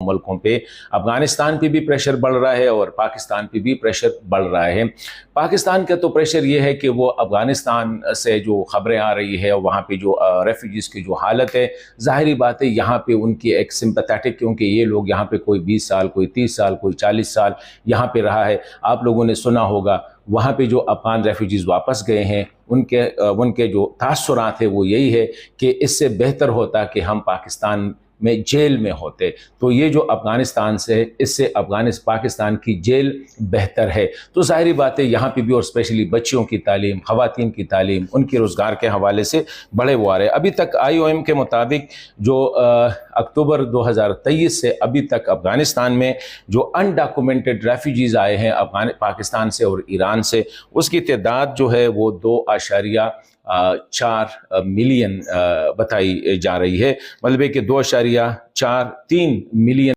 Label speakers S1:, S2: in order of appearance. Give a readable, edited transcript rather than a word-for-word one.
S1: मुल्कों पे, अफगानिस्तान पे भी प्रेशर बढ़ रहा है और पाकिस्तान पे भी प्रेशर बढ़ रहा है। पाकिस्तान का तो प्रेशर ये है कि वो अफगानिस्तान से जो खबरें आ रही है, वहाँ पे जो रेफ्यूजीज़ की जो हालत है, ज़ाहिरी बात है यहाँ पे उनकी एक सिंपैथेटिक, क्योंकि ये लोग यहाँ पे कोई 20 साल, कोई 30 साल, कोई 40 साल यहाँ पे रहा है। आप लोगों ने सुना होगा वहाँ पे जो अफगान रेफ्यूजीज़ वापस गए हैं, उनके जो तासुरात है वो यही है कि इससे बेहतर होता कि हम पाकिस्तान में जेल में होते। तो ये जो अफ़गानिस्तान से, इससे पाकिस्तान की जेल बेहतर है। तो ज़ाहिरी बात है यहाँ पे भी, और स्पेशली बच्चियों की तालीम, ख़वातीन की तालीम, उनके रोज़गार के हवाले से बड़े वो आ रहे हैं। अभी तक IOM के मुताबिक जो अक्टूबर 2023 से अभी तक अफ़गानिस्तान में जो अनडॉक्यूमेंटेड रेफ्यूजीज़ आए हैं पाकिस्तान से और ईरान से, उसकी तादाद जो है वो 2.4 मिलियन बताई जा रही है। मतलब कि 2.43 मिलियन